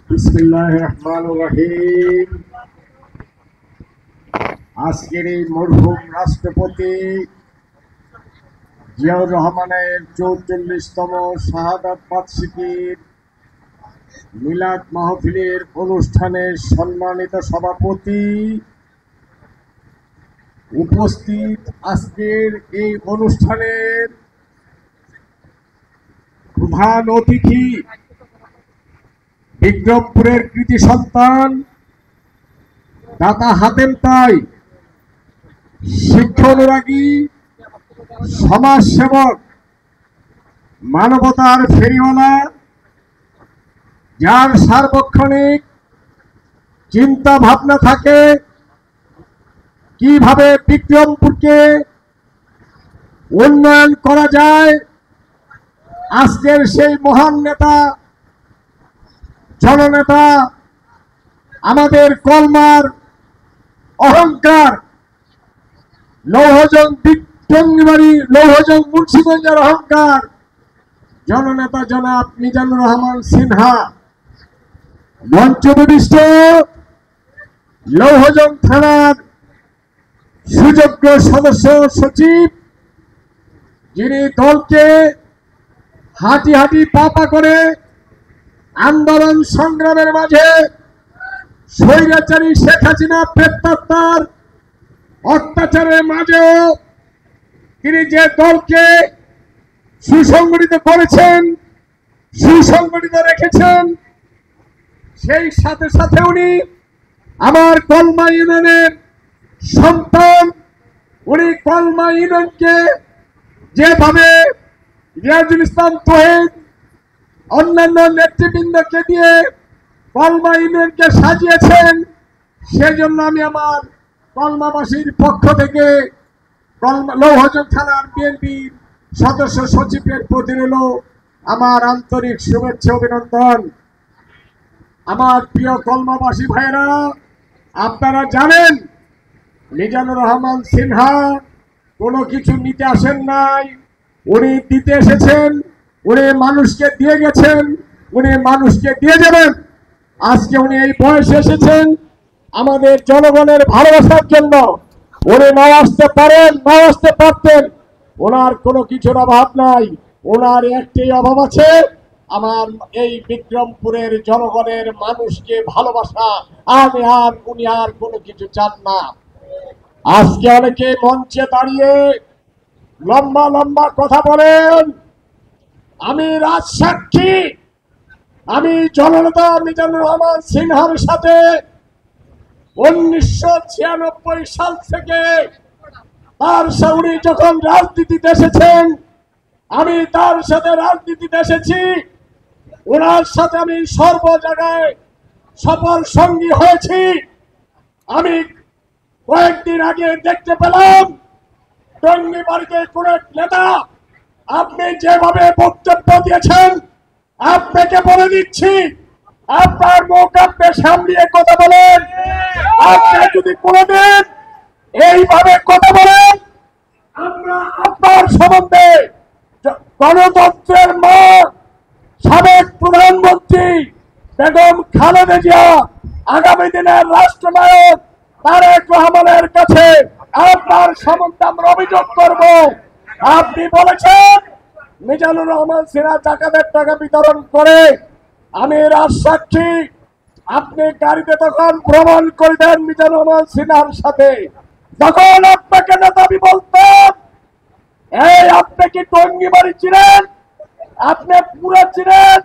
বিসমিল্লাহির রহমানির রহিম। আজকের এই মরহুম রাষ্ট্রপতি জিয়াউর রহমানের ৪৪তম শাহাদাত বার্ষিকীর মিলাদ মাহফিলের অনুষ্ঠানের সম্মানিত সভাপতি, উপস্থিত আজকের এই অনুষ্ঠানের প্রধান অতিথি, বিক্রমপুরের কৃতি সন্তান, দাতা হাতেম তাই, শিক্ষা অনুরাগী, সমাজসেবক, মানবতার ফেরিওয়ালা, যার সার্বক্ষণিক চিন্তা ভাবনা থাকে কিভাবে বিক্রমপুরকে উন্নয়ন করা যায়। আজকের সেই মহান নেতা, জননেতা, আমাদের কলমার অহংকার, লৌহজং টঙ্গিবাড়ি, লৌহজং মুন্সিগঞ্জের অহংকার, জননেতা জনাব মিজানুর রহমান সিনহা মঞ্চবিষ্ট লৌহজং থানার সুযোগ্য সদস্য সচিব, যিনি দলকে হাঁটি হাঁটি পা করে আন্দোলন সংগ্রামের মাঝে স্বৈরাচারী শেখ হাসিনা প্রেতাত্মার অত্যাচারের মাঝেও তিনি যে দলকে সুসংগঠিত করেছেন, সুসংগঠিত রেখেছেন, সেই সাথে সাথে উনি আমার কলমা ইউনিয়নের সন্তান। উনি কলমা ইউনিয়নকে যেভাবে রিয়াজুল ইসলাম তোহিদ অন্যান্য নেতৃবৃন্দকে দিয়ে কলমা ইউনিয়নকে সাজিয়েছেন, সেজন্য আমি আমার কলমাবাসীর পক্ষ থেকে লৌহজং থানার বিএনপির সদস্য সচিবের প্রতি রইল আমার আন্তরিক শুভেচ্ছা অভিনন্দন। আমার প্রিয় কলমাবাসী ভাইরা, আপনারা জানেন মিজানুর রহমান সিনহা কোনো কিছু নিতে আসেন নাই, উনি দিতে এসেছেন। উনি মানুষকে দিয়ে গেছেন, উনি মানুষকে দিয়ে যাবেন। আজকে উনি এই বয়সে এসেছেন আমাদের জনগণের ভালোবাসার জন্য। উনি নাও আসতে পারেন, নাও আসতে পারতেন, ওনার কোনো কিছুর অভাব নাই। ওনার একটাই অভাব আছে, আমার এই বিক্রমপুরের জনগণের মানুষকে ভালোবাসা। উনি আর কোনো কিছু চান না। আজকে অনেকে মঞ্চে দাঁড়িয়ে লম্বা লম্বা কথা বলেন। আমি রাজসাক্ষী, আমি জননেতা মিজানুর রহমান সিনহার সাথে 1996 সাল থেকে তার উনি যখন রাজনীতিতে এসেছেন, আমি তার সাথে রাজনীতিতে এসেছি। ওনার সাথে আমি সর্ব জায়গায় সফল সঙ্গী হয়েছি। আমি কয়েকদিন আগে দেখতে পেলাম টঙ্গিবাড়িতে কোন এক নেতা, আপনি যেভাবে বক্তব্য দিয়েছেন, আপনাকে বলে দিচ্ছি, আপনার মুখ আপনি সামলিয়ে কথা বলেন। আপনি যদি কোনদিন এইভাবে কথা বলেন, আমরা আপনার সম্বন্ধে গণতন্ত্রের মা সাবেক প্রধানমন্ত্রী বেগম খালেদা জিয়া, আগামী দিনের রাষ্ট্রনায়ক তারেক রহমানের কাছে আপনার সম্বন্ধে আমরা অভিযোগ করব। আপনি বলেছেন মিজানুর রহমান সিনহা ডাকাতের টাকা বিতরণ করে। আমি রাজসাক্ষী, আপনি গাড়িতে তখন ভ্রমণ করিতেন মিজানুর রহমান সিনহার সাথে, তখন আপনাকে নেতাবি বলতাম, এই আপনি কি টঙ্গিবাড়ি চিনেন, আপনি পুরা চিনেন,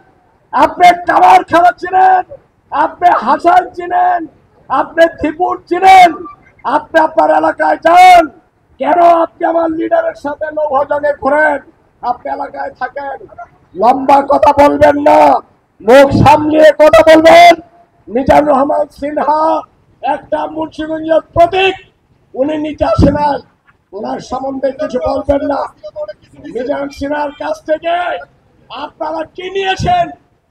আপনি কামারখানা চিনেন, আপনি হাসান চিনেন, আপনি ত্রিপুর চিনেন, আপনি আপনার এলাকায় যান। কেন আপনি আমার লিডারের সাথে লৌহজংয়ে ঘোরেন? আপনি এলাকায় থাকেন, লম্বা কথা বলবেন না, মুখ সামলিয়ে কথা বলবেন। মিজানুর রহমান সিনহা একটা মুন্সিগঞ্জের প্রতীক, উনি নিতে আসে না, ওনার সম্বন্ধে কিছু বলবেন না। মিজান সিনহার কাছ থেকে আপনারা কি নিয়েছেন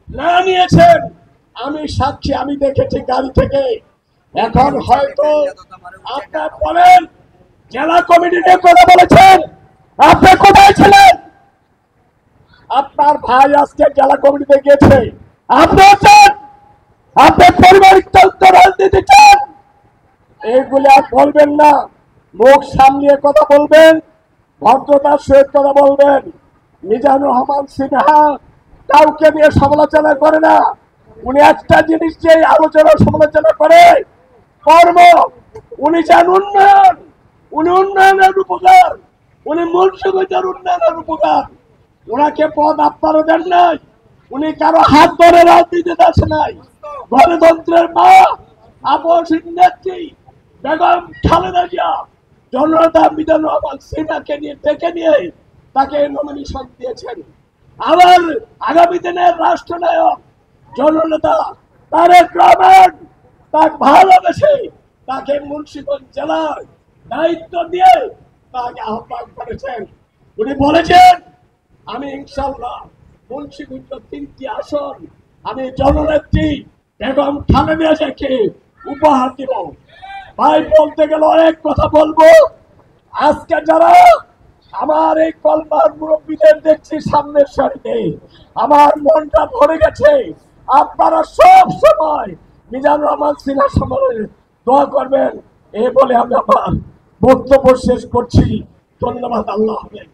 না নিয়েছেন আমি সাক্ষী, আমি দেখেছি গাড়ি থেকে। এখন হয়তো আপনার বলেন জেলা কমিটি নিয়ে কথা বলেছেন, আপনি কোথায় ছিলেন? আপনার ভাই আজকে জেলা কমিটিতে গেছে, আপনি আছেন? এগুলি আর বলবেন না, মুখ সামলিয়ে কথা বলবেন, ভদ্রতার সহিত কথা বলবেন। মিজানুর রহমান সিনহা কাউকে নিয়ে সমালোচনা করে না, উনি একটা জিনিস যে আলোচনা সমালোচনা করে কর্ম। উনি চান উন্নয়ন, উনি উন্নয়নের উপকার, উনি মুন্সিগঞ্জের উন্নয়নের উপকার। ওনাকে পদ আপনারও দেন নাই, উনি কারো হাত ধরে রাজনীতিতে আসে নাই। গণতন্ত্রের মা আপসীন নেত্রী বেগম খালেদা জিয়া জননেতা মিজানুর রহমান সিনহাকে নিয়ে ডেকে নিয়ে তাকে নমিনেশন দিয়েছেন। আবার আগামী দিনের রাষ্ট্রনায়ক জননেতা তারেক রহমান তাকে ভালোবেসে তাকে মুন্সিগঞ্জ জেলার দায়িত্ব দিয়ে তাকে আহ্বান করেছেন। উনি বলেছেন, আমি ইনশাআল্লাহ মুন্সিগঞ্জ 3টি আসন আমি জননেত্রী বেগম খালেদা জিয়াকে উপহার দিব। ভাই, বলতে গেলে অনেক কথা বলবো। আজকে যারা আমার এই কলমার মুরব্বীদের দেখছি সামনের সারিতে, আমার মনটা ভরে গেছে। আপনারা সব সময় মিজানুর রহমান সিনহার সময় দোয়া করবেন, এ বলে আমি আমার বক্তব্য শেষ করছি। ধন্যবাদ। আল্লাহ হাফেজ।